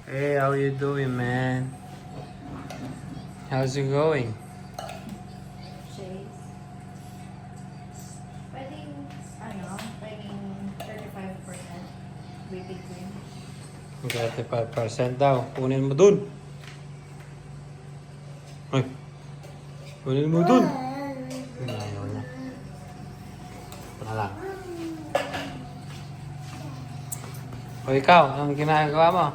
Hey, how you doing, man? How's it going? Shades. Pwedeng 35% whipping cream. 35% daw. Kunin mo dun. Ay. Kunin mo dun. Ayaw niya. Wala lang. O ikaw, anong ginagawa mo?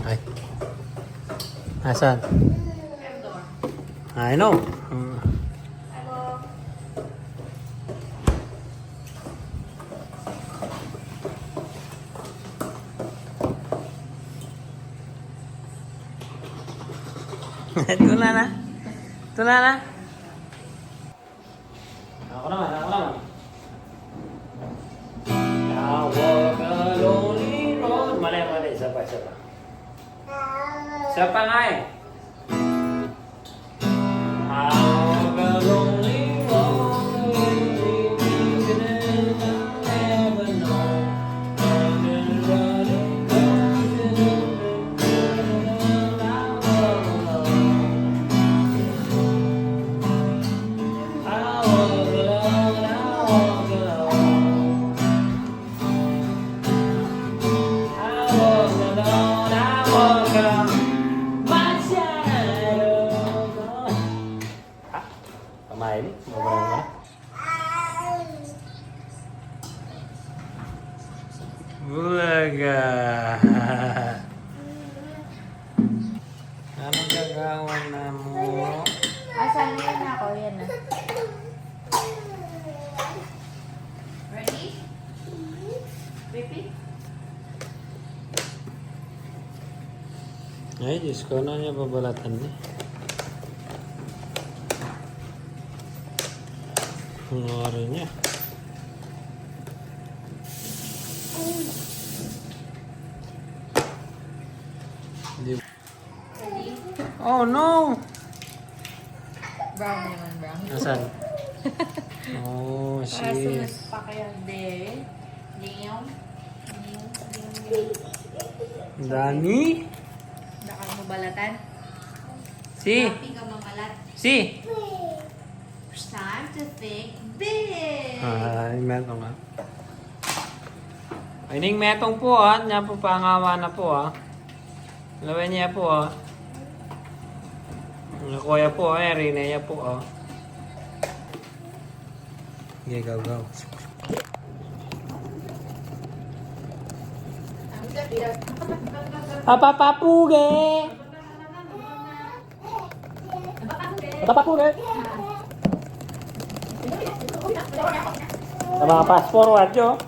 Ay. Asan? I know. Ito na. Ito na. Ako naman. I walk a lonely road. Mali. Isa pa. Isa pa nga eh. I walk a lonely road. And I never know. Pamain, ngobrol mo na. Bulaga. Anong gagawin na mo? Asan na yun ako? Yan na. Ready? Repeat? Ay, Diyos ko, ano niya babalatan niya? Ano rin niya? Hindi. Ready? Oh no! Brown naman, brown. Nasaan? Oh, Para shit. sumas pa kayo. Hindi. Liyaw. Dani? Baka mo balatan? Si? Happy ka mamalat. Si? It's time to think big! Ay, metong nga. Ay, ning metong po ha. Niya po pangawa na po ha. Lawin niya po ha. Kuya po ha. Rina niya po ha. Okay, go. Papapuge! Papapuge! Sama fast forward yo.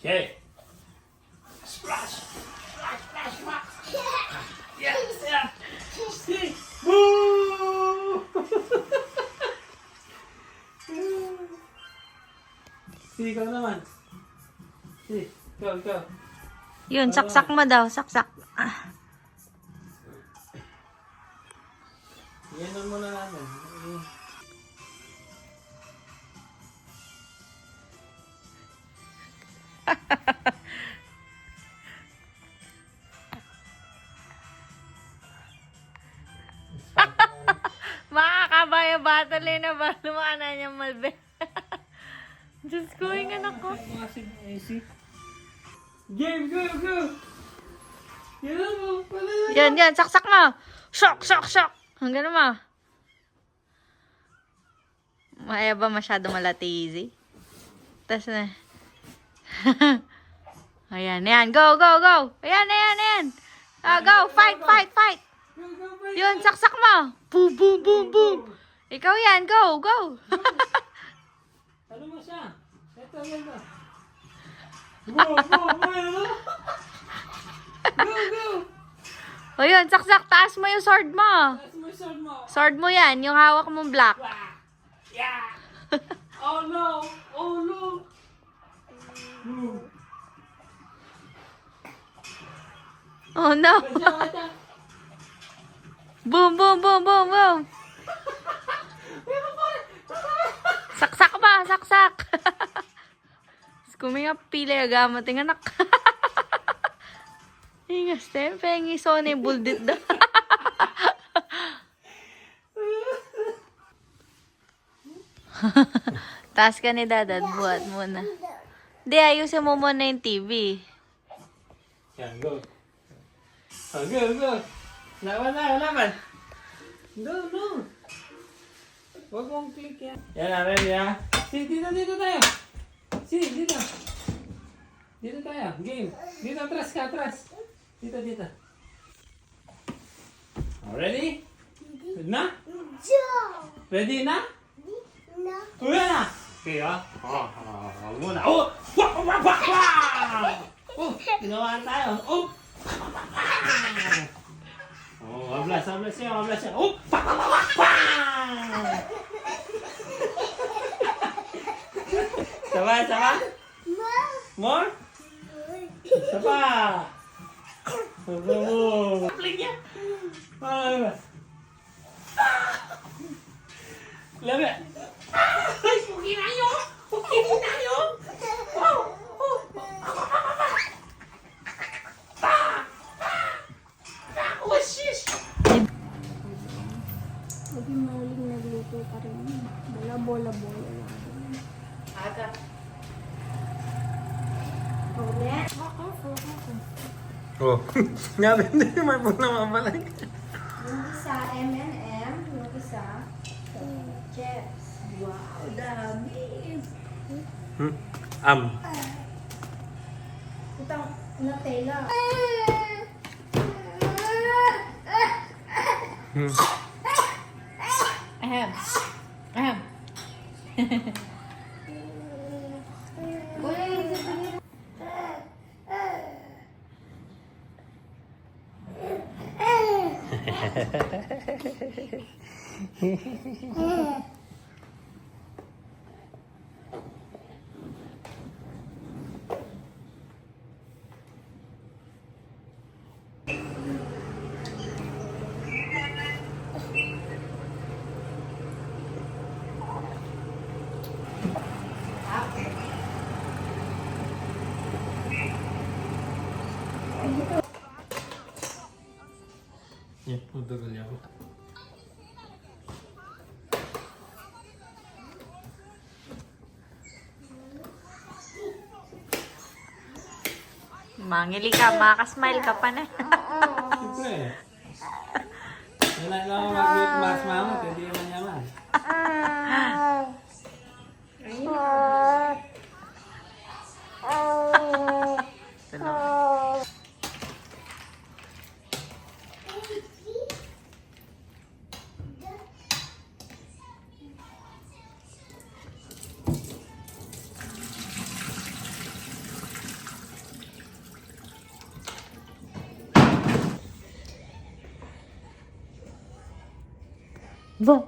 Okay. Splash. Yeah. Woo! Si, ikaw naman. Si, ikaw. Yun, saksak mo daw. Saksak. Yan muna namin. Makakabaya battle na ba? Lumana niya malbe. Diyos ko, yung anak ko. Game, go! Yan mo, pala. Yan, saksak mo. Shock. Hanggang mo. Maya ba masyado malatizi? Tapos na. Ayan. Go. Ayan. Go, fight. Go, Yun, saksak mo. Boom, boom, boom, boom. Ikaw yan, go, go. Ano mo siya? Ito. Go. Go. O yun, saksak, taas mo yung sword mo. Taas mo yung sword mo. Sword mo yan, yung hawak mong black. Yeah. Oh no. Oh no. Wait. Boom, boom, boom, boom, boom. Saksak ba, saksak. Kuminga pili agama tinganak. Ingas tem pengi sone buldit da. Taas ka ni Dadad, buhat muna. Di, ayusin mo muna yung TV. Yan, go. Go. Laban. No. Huwag mong click yan. Yan, ready ha? Dito tayo. Dito. Dito tayo. Game. Dito, atras. Dito. Ready? Na? Ready na? Uwi na! Okay, ha? Muna. Ginawa tayo. Ablas siya. Sama? More? Sama! Pling niya! Labi! Ay, pugi na yun! Oh, shish! Lagi maling nagluto ka rin. Bola lang. Aga. Ulit. Oh, ngabi hindi may pula mabalay. Yung isa, M&M. Yung isa, Jess. Wow, dami. Utang Nutella. Ahem. Ya, udah kali aku. Mangili ka, makasmile ka pa na. Siyempre. Wala lang ako mag-mas mamot, hindi naman yaman. Ba.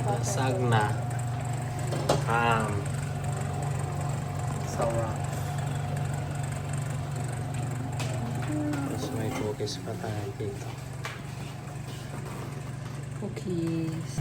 Basag na. Sarap. Tapos may cookies pa tayo dito. Cookies.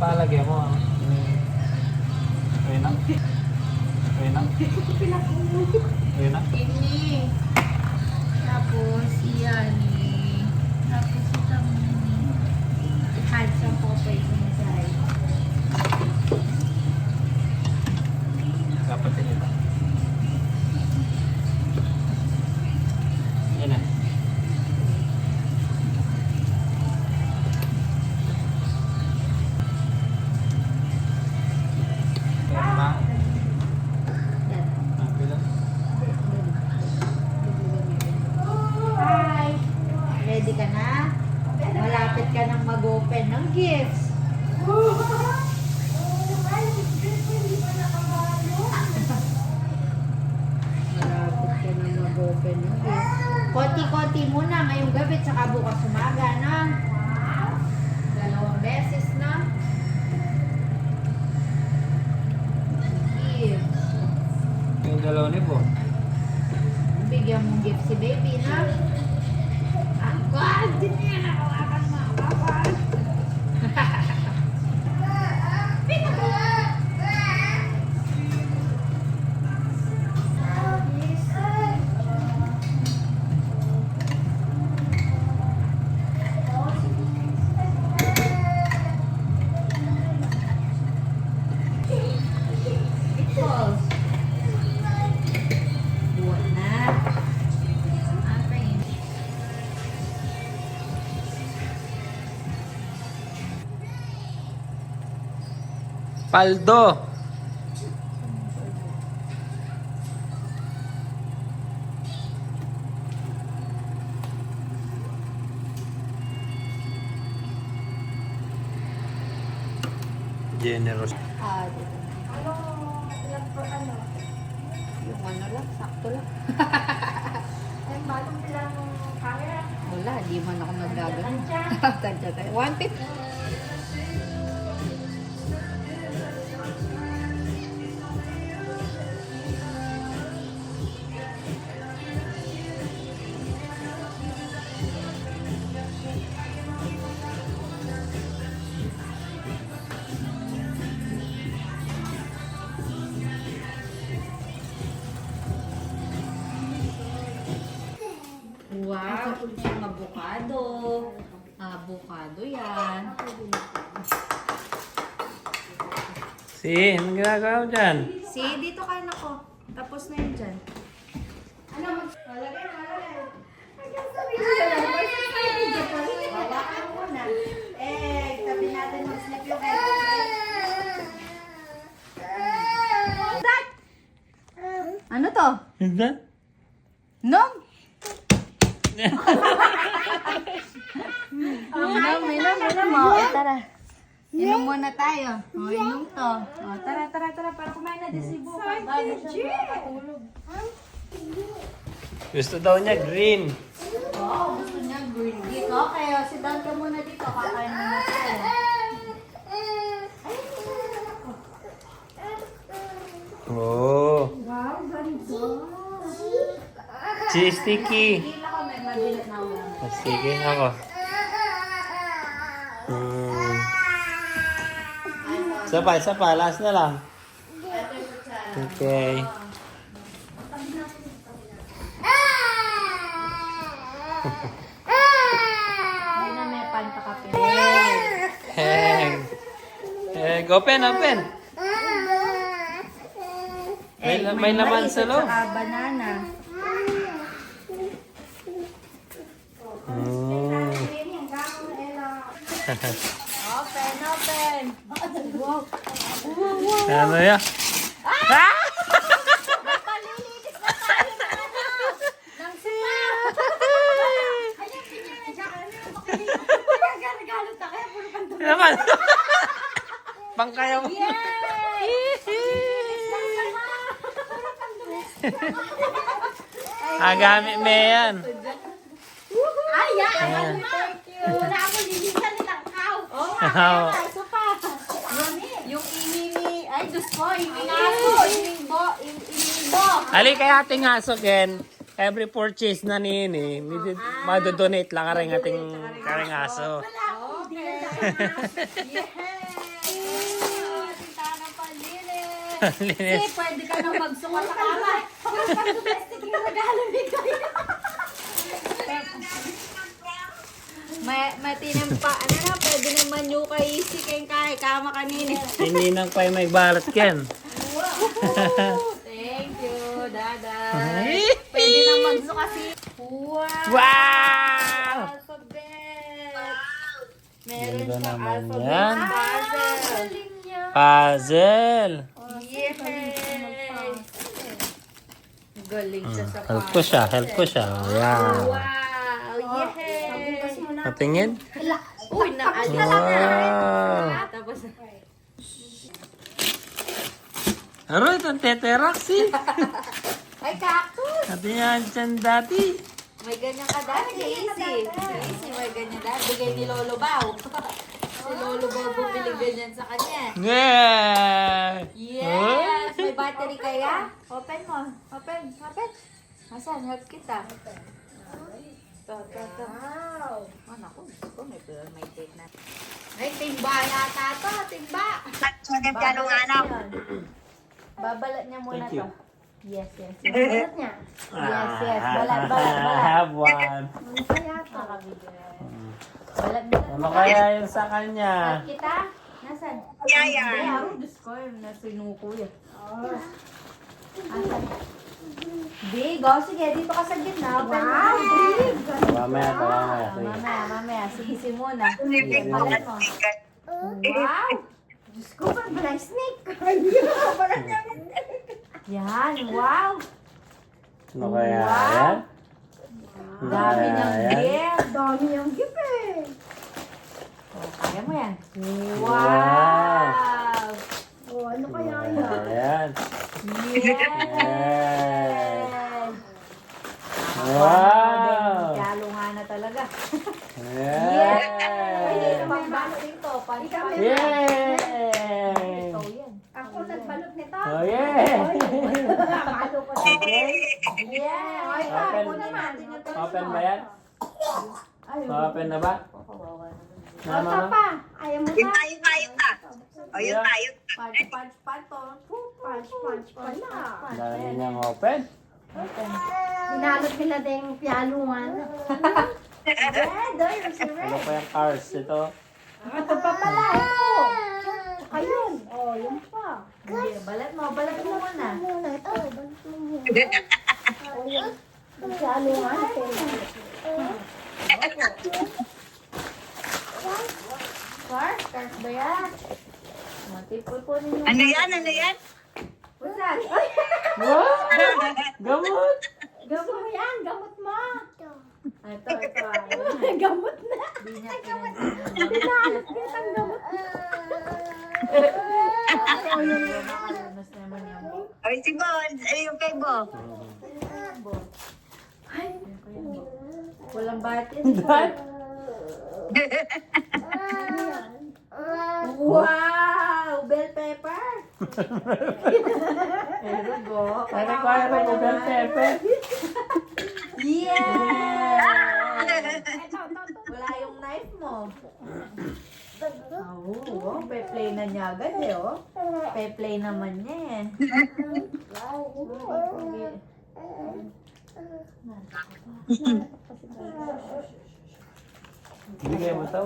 palagyan mo. Ayun na. Ayun na. Ayun na. Ini. Tapos, iyan ni. Tapos, ito mo ni. Kahit sa popay ko na sa'yo. Dapat din ito. Yan na. Yan ba? Yan. Okay lang. Hi! Ready ka na? Malapit ka nang mag-open ng gifts. Malapit ka nang mag-open ng gifts. Konti-konti muna ngayong gabi tsaka bukas umaga na. 2 beses na. Gifts. Yung dalawa ni po. Bigyan mong gift si baby na. Ang God! Di niya nakawakan mga kapal. Buwan na. Okay. Paldo. Generous. Dito. Yung ano lang, sakto lang. Ang balong bilang camera. Wala, di man ako nagdagano. Tansya tayo. 150. Wow, yung avocado. Avocado yan. Si, anong ginagawa mo dyan? Si, dito ka na ko. Tapos na yun dyan. Ano? Malagay. Hawakan mo muna. Tabi natin mag-slip yung egg. Ano to? Is that? Nom? Inom. O, tara. Inom muna tayo. O, inom to. O, tara. Para kumain na din si Buka. Bago siya makatulog. Gusto daw niya green. Oo, gusto niya green tea. Okay, o, sit down ka muna dito. Kakain muna tayo. Oh. Wow, ganito. Cheese sticky. Hila ko, may mabilat na ako. Sige, ako. Isa pa. Last na lang. Okay. Hindi na may pantakape. Open. May laman sa loob. Saka banana. Open. Ano yan? Napalilinis na tayo ng sima. Nagalit na kaya puro kanto. Naman. Pangkaya mo. Gamit mo yan. Ayan. Wala ako lilisan nilang cow. Oh, Oo. Isa pa. yung ini ay Diyos ko, ini aso, inimbo. Ali kay ating aso, Ken. Every purchase na nini, madodonate lang ka rin ating aso. Okay. Kasi pwede ka nang magsuka sa kama. Pag-domestic yung regalo ni Kayo. May tinampa, ano na, pwede naman yung kay si kay kama kanina. Sininang pa may balat ken. Thank you, Dada. Pwede na magsuka si... Wow! Wow! Alphabet! Meron Ganda siyang naman alphabet yan. puzzle. Puzzle. Yay! Galing siya sa Help ko siya, help ko siya. Yan. Wow! Yay! Natingin? Uy, naalis na. Wow. Tapos, Aroy, itong teteraxi. ay, cactus! Ate yan dyan dati. May ganyan ka dati, Easy. Easy, may ganyan dati. Bigay ni Lolo Bao. Si Lolo Bao bumili ganyan sa kanya. Yeah! Yes! May battery kaya? Open mo. Open. Asan? Help kita. Ito. Wow! Oh, naku. Gusto ko may tape na. Ay, timba yata ito. Timba. Babalat niya muna Thank you. to. Yes. Babalat niya. Yes. Balat. Have one. Balat. Ano kaya yun sa kanya? Help kita? Nasaan? Yaya. Diyos ko, nasinuko yan. Asan? Big, sige, dito ka sa gitna. Wow, big! Mamaya. Sige, muna. Balat mo. Wow! Diyos ko, parang balay snake. Yan, wow! Ano kaya Wow. yan? Dami niyang Ayan. gift. Dami yung gift eh. Kaya mo yan. Wow. Wow! Oh, ano kaya yan? Ayan. Yes! Wow. Yalo nga na talaga. Yes. Ay, pagbalot dito. Panch-panch. Yay! Ikaw yan. Ako nagbalot nito. Oh, yeah! Malo ko siya. Yeah! Ay, Open. ako naman. Open ba yan? Ay, Open na ba? kawawa naman. O, Na, mama? pa. Ayaw mo pa. Yeah. Punch to. Punch pala. Dami niyang open. Binalot nila din yung pialungan. Red, oy, si Ano Red. pa yung cars? Ito. Ito pa pala, ito. Ayun. Oh, yun pa. Hindi, balat mo muna. Muna ito, balit mo muna. Oh, yun. Yung pialungan. Scarf ba yan? Matipul-punin yung... Ano yan? What's that? What? Gamot! Gamot mo yan, gamot mo. Ito. Gamot na. Di niya Binalot niya ang gamot na. Nakalamas naman yung book. Ay, si Bon. Ay, yung kay Bo. Walang batin. Dad? Wow! Bell pepper! Pero go. Ano kaya rin mo bell pepper? Yeah! Wala yung knife mo. Oo, pe-play na niya agad eh, oh. Pe-play naman niya eh. Bigay mo ito.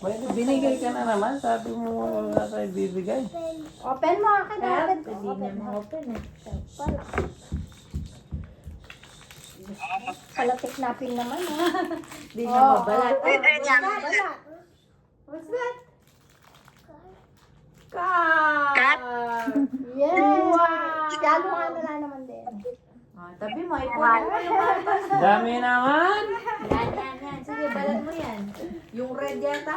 May binigay ka na naman. Sabi mo wala tayo bibigay. Open mo, akin na agad. Hindi niya ma-open eh. Palatik napin naman, ha? Hindi niya mabalat. Balat. What's that? Car! Yes! Wow! Pialungan na lang naman din. Tabi mo, ipunin mo yung alpas. Dami naman! Yan. Sige, balat mo yan. Yung red yata.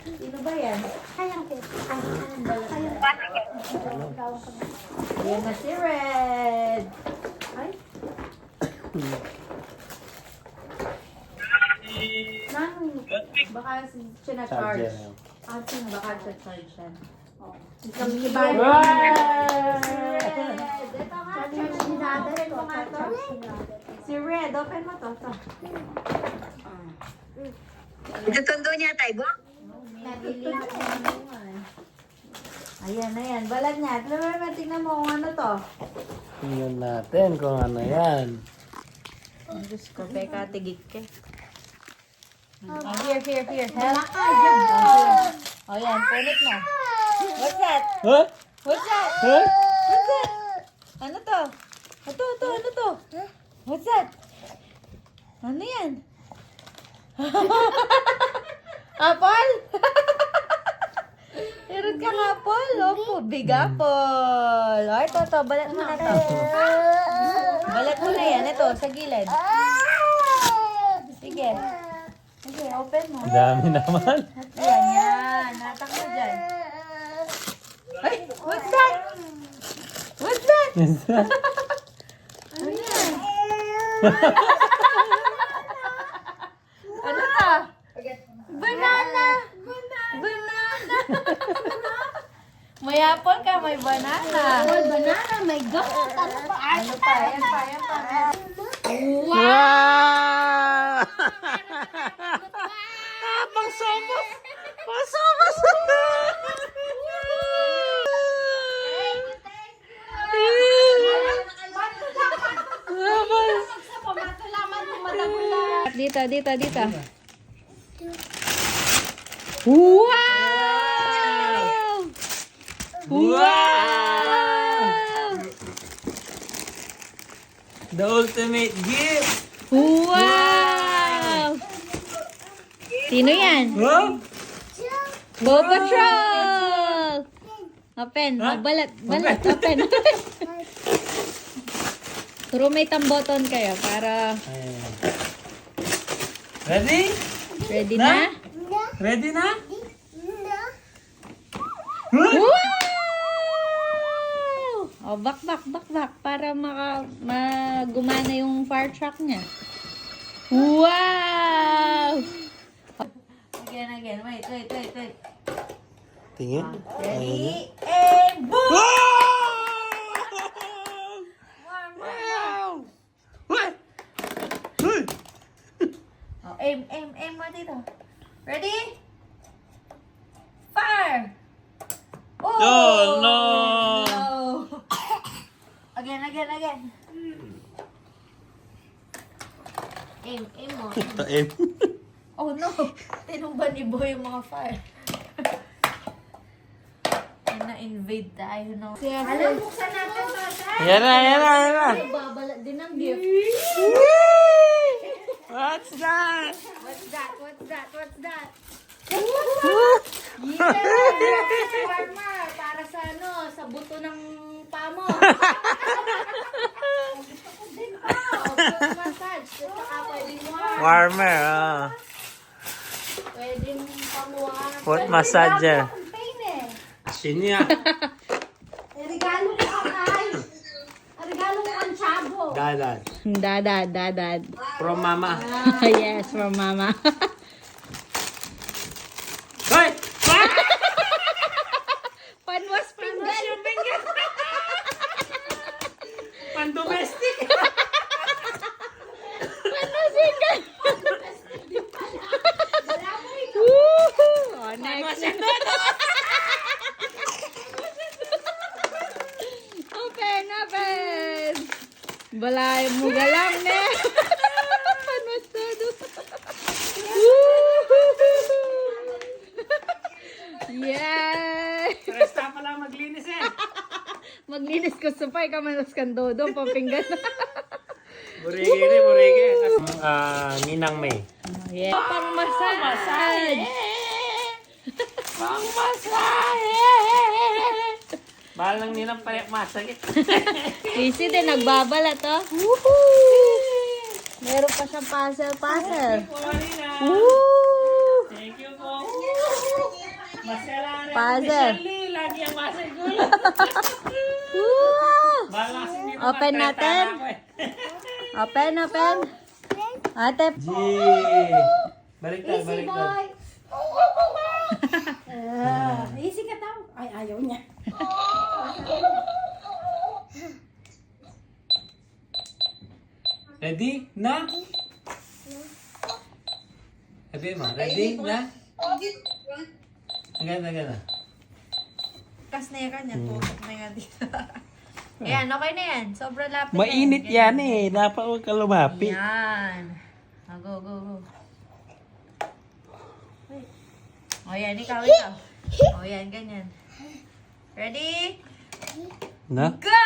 Sino ba yan? Kayang kit. Yan na si Red. Ay. Nang, baka siya na-charge. Charger. Baka siya charge yan. Isang Red. liba. Ito nga, charge mo nga. Open mo nga to. Si Red, open mo to. Itutundo niya tayo, Bo. Nagilinis naman naman. Ayan, ayan. Balat niya. Tingnan mo kung ano to. Tingnan natin kung ano yan. Ang Diyos ko, Beka, tigik ka. Oh, here. Help. Oh, yan. Punit na. What's that? Huh? What's that? Huh? What's that? Ano to? Ito, ano to? What's that? Ano yan? Apple? Meron kang apple? Opo, big apple. O, ito, balat mo na to. Balat mo na yan. Ito, sa gilid. Sige. Sige, open mo. Dami naman. Yan. Hatak mo dyan. Ay, what's that? What's that? Ano yan? Ano to? Banana! Banana! May apple ka, may banana. Banana, may gamot. Ano pa? Ano pa? Yan pa. Wow! Pangsomos! Pangsomos! Dito. Wow! Wow! The ultimate gift! Wow! Sino yan? Huh? Paw Patrol! Open. Balat. Open. Pero may tamboton kayo para Ayan. Ready? ready na? Ready na? Wow! Oh, back para gumana yung fire truck niya. Wow! Again. Wait. Tingin. Ready? And boom! Wow! What? Hey! Oh, aim mo dito. Ready? Fire! Oh, no! Again. Aim mo. Aim. Oh no! Tinumba ni Boy yung mga fire. Na-invade tayo, no? Alam, buksan natin to, sir. Yan na. Babalat din ang gift. What's that? What's that? Woo! Warmer! Para sa sa buto ng pamo. Foot massage. Saka pwedeng Warmer, Pwedeng pamuha. Foot massager. Pain eh. Sinya. Regalo ko kay. Regalo ko ang chabo. Dadad. From mama. Yes, from mama. Hoy! Panwas pinggan. Pan-domestic. Panwas pinggan. Woohoo! Oh, next. Open. Balay mo galang ne. Panwas todo. Yay! Resta pa lang maglinis eh. Maglinis ko supay ka manas kan dodo papinggan. Burigi. Ninang May. Yeah. Pang massage. Mahal lang ninang payak masakit. Easy din, nagbabalat to. Meron pa siyang puzzle. Woo! Thank you po. Masala rin. Puzzle. Lagi ang masagul. Woo! Mahal lang kasi dito. Open natin. Open. Ate. G. Baliktad. Easy ka tao. Ay, ayaw niya. Ready? Na? Sabi mo, ready? Na? Agad na. kasnera niya. Tutok na nga dito. Ayan, okay na yan. Sobrang lapit Mainit na yan eh. Dapat huwag ka lumapit. Yan. Oh, go, go, go. O yan, ikaw. O yan, ganyan. Ready? Na? Go!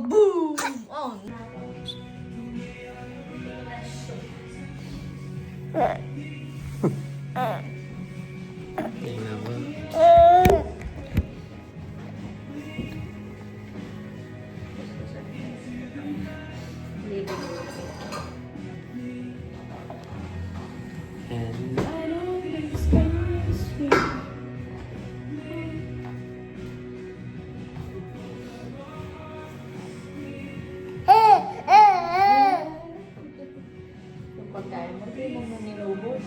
Boom! Oh. Tingnan mo. And Yung pagkain mo, hindi mo nilubos.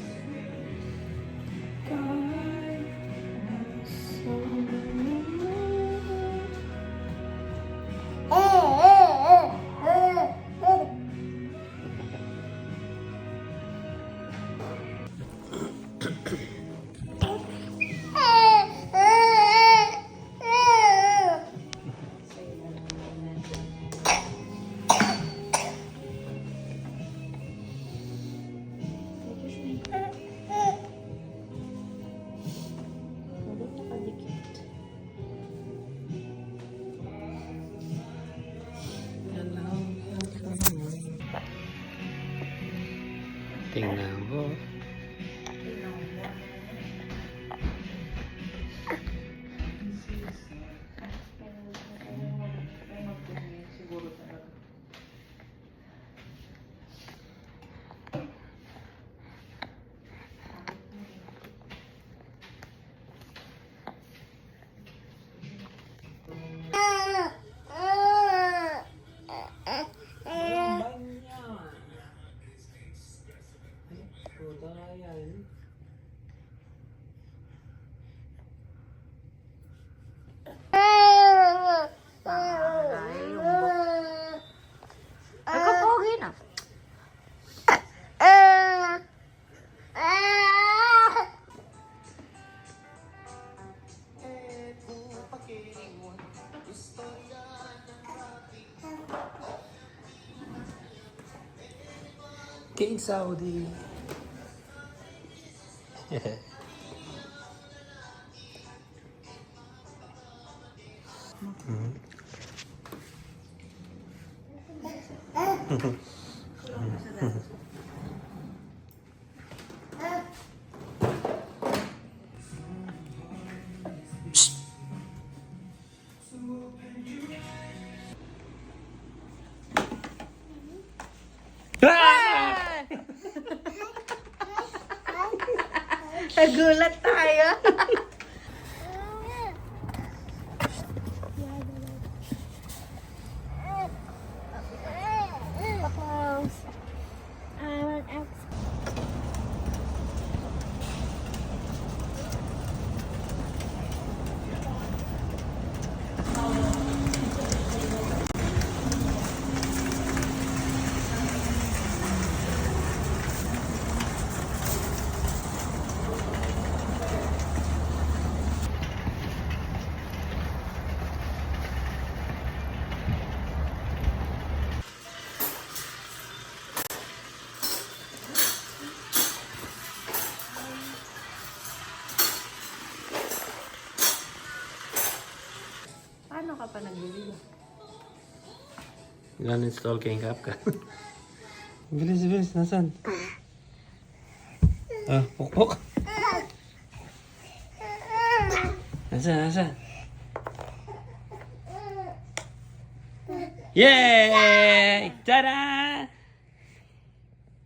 tingnan mo. Nagkapogi na. King Saudi. Nagulat tayo. Paano ka pa nagbibili? Ilan-install kayong CapCut? Bilis, bilis. Nasaan? Ah, pukpuk. Nasaan, nasaan? Yay! Tada!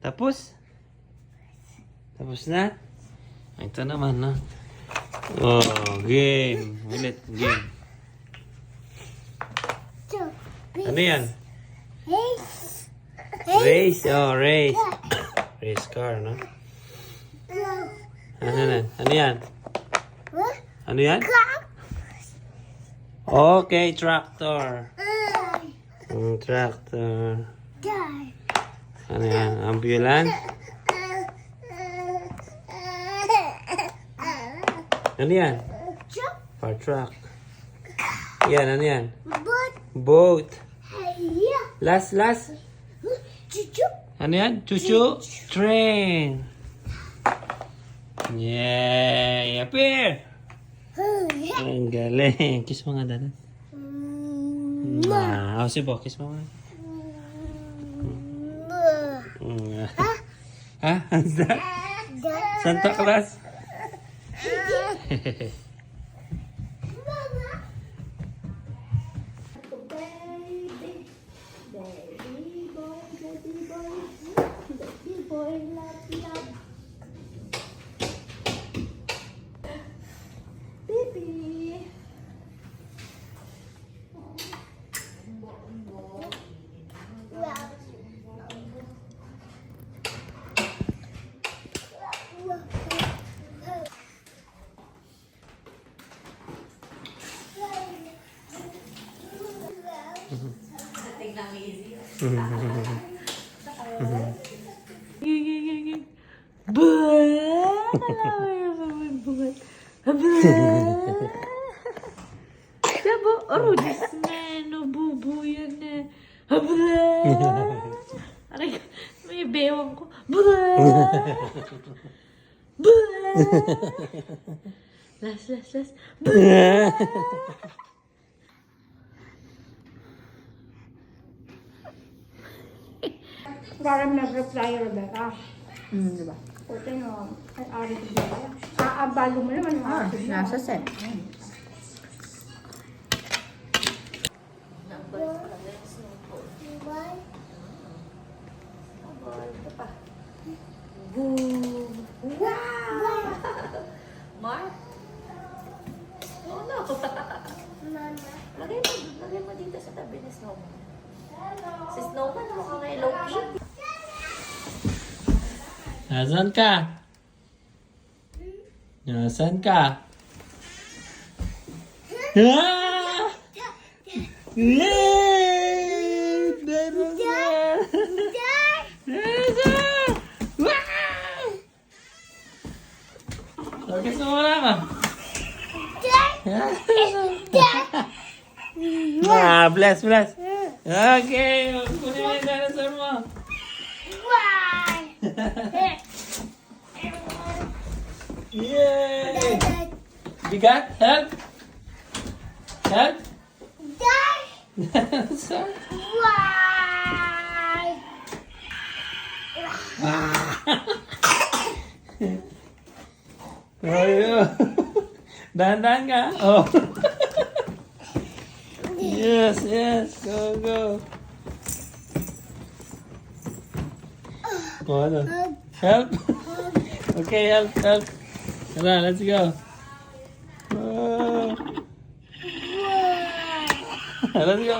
Tapos? Tapos na? Ito naman, no? Oh, game. Ulit, game. Ano yan? Race. Oh, race. Race car, no? Ano yan? Ano yan? Ano yan? Okay, tractor. Tractor. Ano yan? Ambulance? Ano yan? Fire truck. Yan, ano yan? Boat. Last. Ano yan? Chuchu? Train. Yay! Appear! Ang galing. Kiss mo nga, Dada. Sibo, kiss mo nga. Ha? How's that? Santa Claus? Diba? Aro, Diyos na, bubo yan na. Aray, may bewang ko. Last. Parang nag-reply, Rebecca. Diba? Puti no, ay ari ko dyan. Aabalo mo naman mga asin. Nasa set. Wow! Mark? Oh no. Lagay mo dito sa tabi ni Snowman. Si Snowman mukhang Hello Kitty. Nasaan ka? Nasaan ka? Ah! Yay! Dinosaur! Dinosaur! Wow! Okay, sumula ka. Bless. Okay, kunin mo yung dinosaur mo. Yay! Bigat? Help? Dinosaur? Ayun. Dahan-dahan ka. Oh. Yes. Go. Oh, ano? Help? Okay, help. Tara, let's go. Oh. Let's go.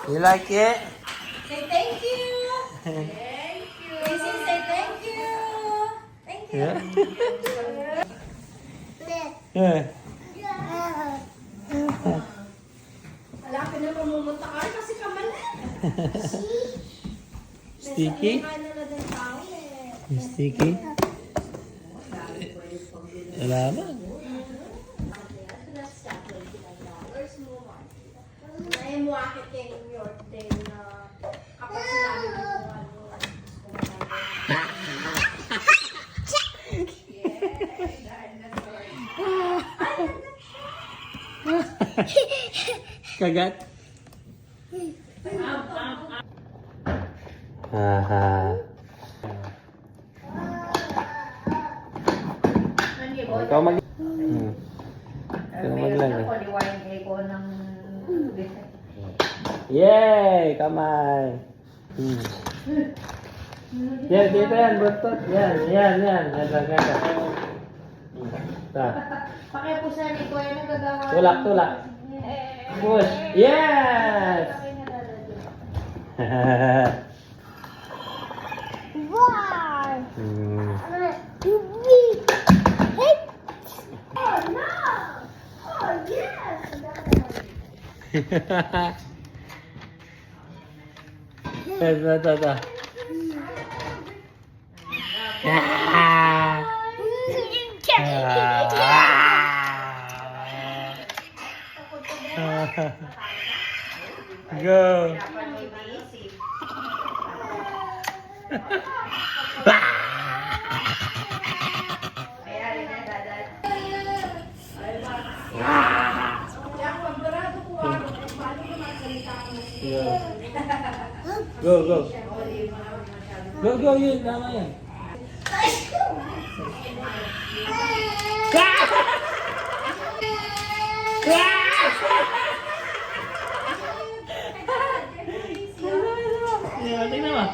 You like it? Say thank you. Thank you. Casey, say thank you. Thank you. Yeah. Alapin na mamumunta ka rin kasi kamalan. Sticky? Ano na din tao eh. Sticky? Wala ba? Ay mo akit yung your day na kapag sinabi mo kung ano. Kagat? Haha. Ikaw mag... Ikaw maglagay. Yay! Kamay! Yan, dito yan, buntot. Yan. Nagagada. Pakipusan ni Kuya na gagawa. Tulak. Push. Yes! Ito. Go. Go. Go, yun. Tama yan. Tingnan mo.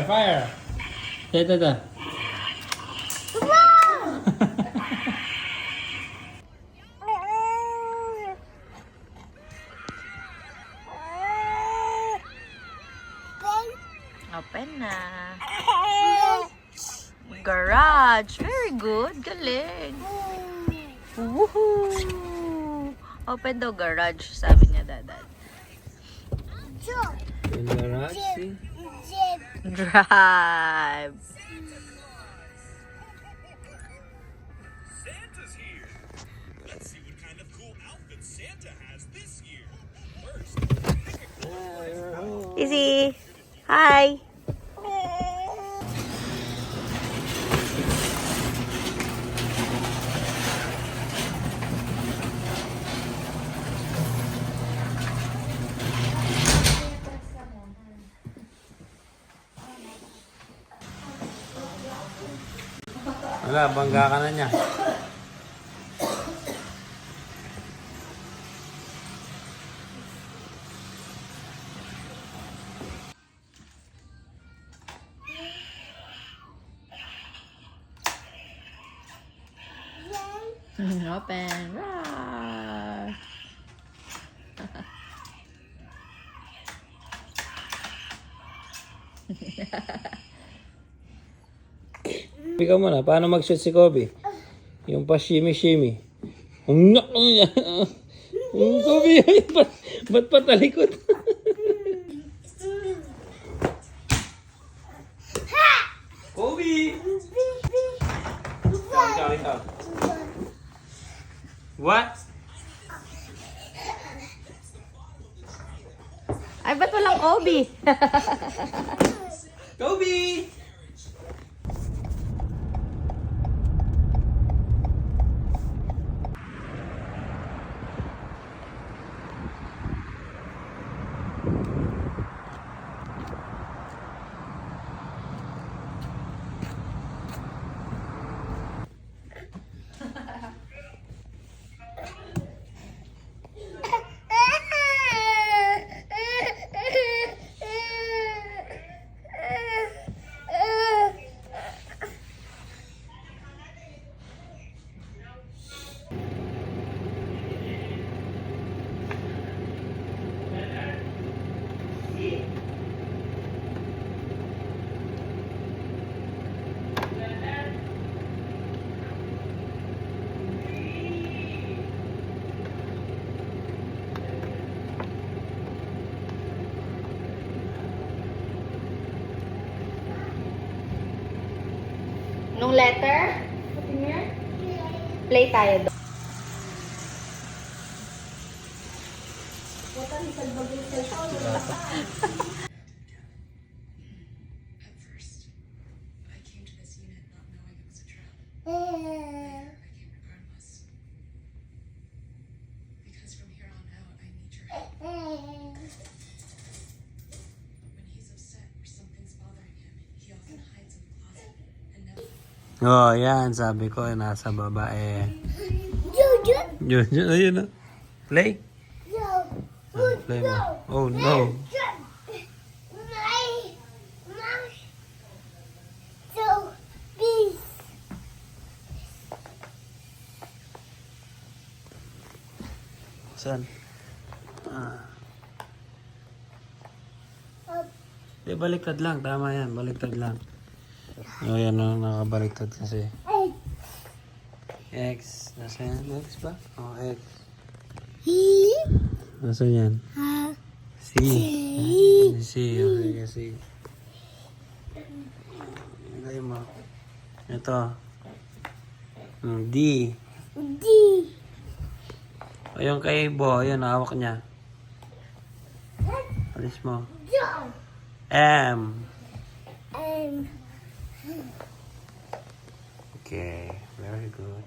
Fire. Ito. Open na. Garage. Very good. Galing. Woohoo! Open daw garage, sabi niya dadad. In the garage, see? Drive. Santa's here. Let's see what kind of cool outfit Santa has this year. Izzy. Hi. Wala, bangga ka na niya. Open. Rah. Ikaw muna, paano mag-shoot si Kobe? Yung pa shimmy. Ang nak niya. Kobe, ba't patalikot? Kobe! Ikaw. What? Ay, ba't walang Kobe? Kobe! Nung letter? Play tayo doon. At first, I came to this unit not knowing it was a trap. I came regardless. Because from here on out, I need your help. When he's upset or something's bothering him, he often hides in the closet and never. Oh, yan. Sabi ko, nasa baba eh. Yun, ayun na. Play? Play mo. Oh, no. Saan? Baliktad lang. Tama yan. Baliktad lang. O yan o, nakabaliktad kasi. X. Nasa yan? X ba? O, X. Nasa yan? C. C. Okay, C. Ilagay mo. Ito. D. O yung kay Bo, yun, hawak niya. Alis mo. M. Okay, very good.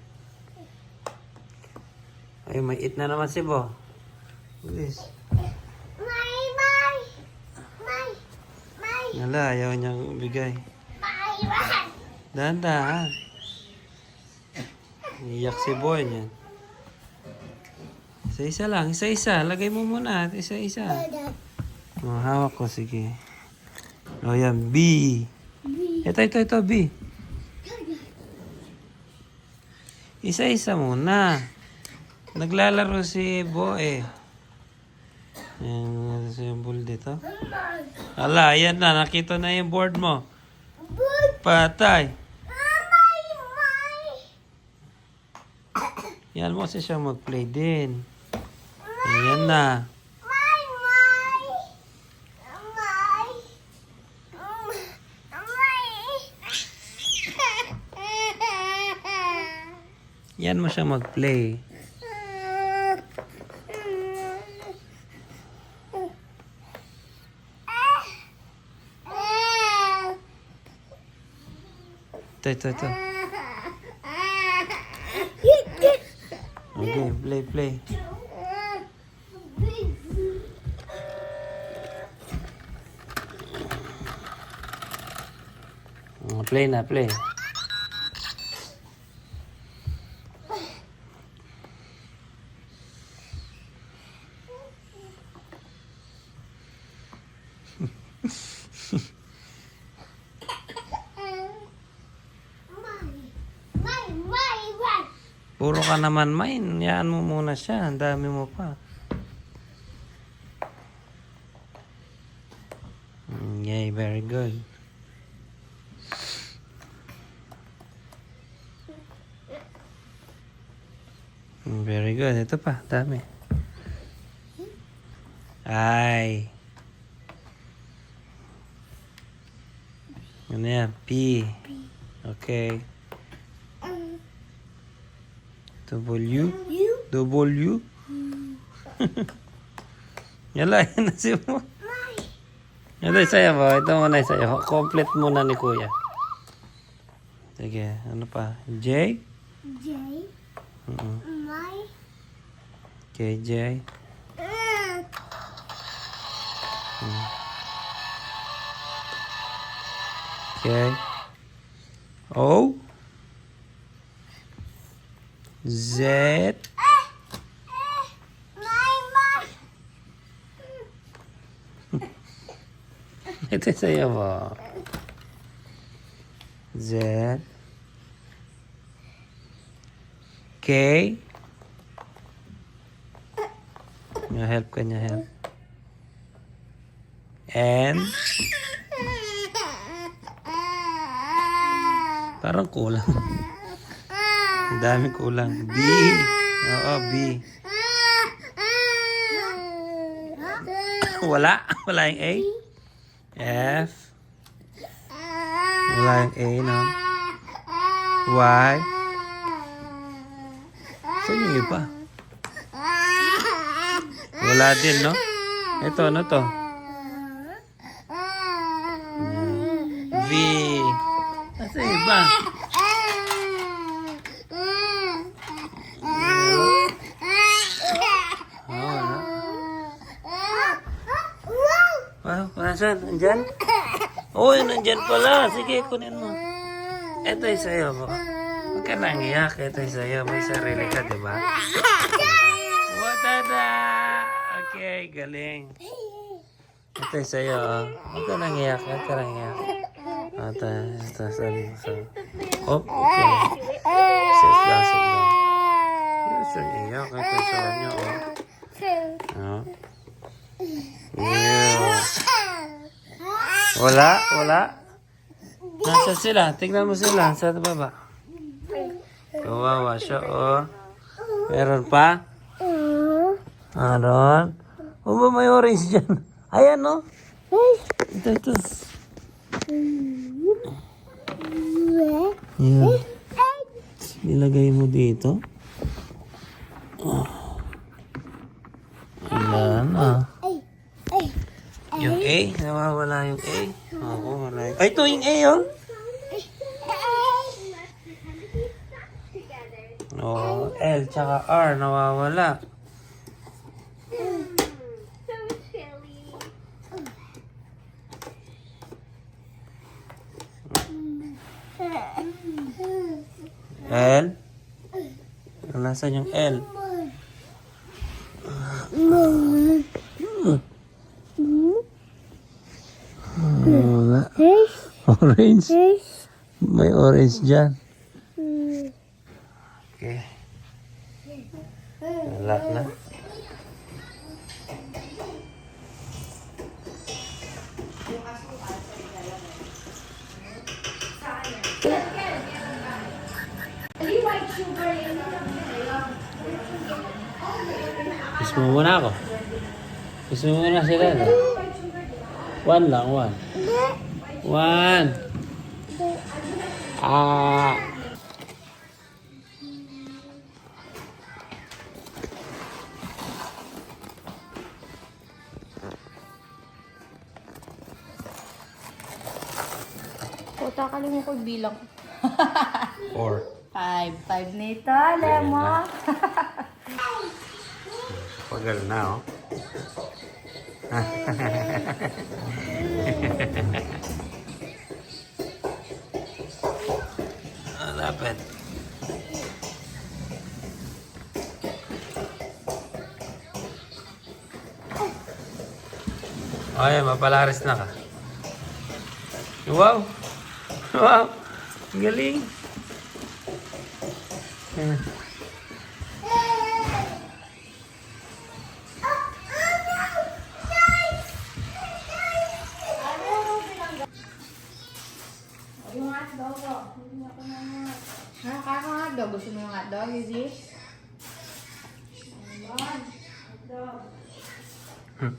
Ay, may it na naman si Bo. Bilis. Wala, ayaw niyang bigay. Dahan-dahan. Iyak si Boy niyan. Isa-isa lang, isa-isa. Lagay mo muna, isa-isa. Oh, hawak ko, sige. O yan, B. Ito, B. Isa-isa muna. Naglalaro si Bo eh. Ayan, symbol dito. Ala, ayan na. Nakita na yung board mo. Patay. Yan mo kasi siya mag-play din. Ayan na. Yan mo siya mag-play. Ito. Okay, play. Play. Puro ka naman main. Yaan mo muna siya. Ang dami mo pa. Yay, very good. Very good. Ito pa. Dami. Ay. Ano yan? P. Okay. W. Yala, yan na siya mo. Ito sa'yo mo. Ito muna sa'yo. Complete muna ni Kuya. Sige, ano pa? J? Okay, J. Okay. O. Z. Ito sa'yo mo. Z. K. Help ka niya, help. N. Parang kulang. Ang dami kulang. B. Oo, B. Wala yung A. F. Wala yung A, no? Y. Saan yung iba? Wala din, no? Ito, ano to? V. Nasa iba? Nasaan? Nandyan? Oh, nandyan pala. Sige, kunin mo. Ito yung sa'yo mo. Huwag ka nang iyak. Ito yung sa'yo. May sarili ka, diba? Watada! Okay, galing. Ito yung sa'yo. Huwag ka nang iyak. Ito, oh, okay. Sit down. Ito yung iyak. Ito yung sa'yo. Oh. Yeah. Wala. Nasa sila? Tignan mo sila. Sa baba. Kawawa siya, oh. Meron pa? Meron? O ba may orange dyan? Ayan, no? Ito. Yan. Nilagay mo dito. Ayan, Yung A? Nawawala yung A? Oo, wala yung... Ay, ito yung A, oh! Oh, L tsaka R nawawala. L? Nasaan yung L? Wala. Orange? May orange dyan. Okay. Wala na. Kiss mo muna ako. Kiss mo muna sila. No? One lang, one. One. Ah. Puta, kalimu ko bilang. 4. 5 nito, Lemo. Pagal na, oh. Lapit. Ay, mapalaris na ka. Wow! Wow! Ang galing! Ayan. Hotdog. Gusto mo yung hotdog, Izzy? Hmm.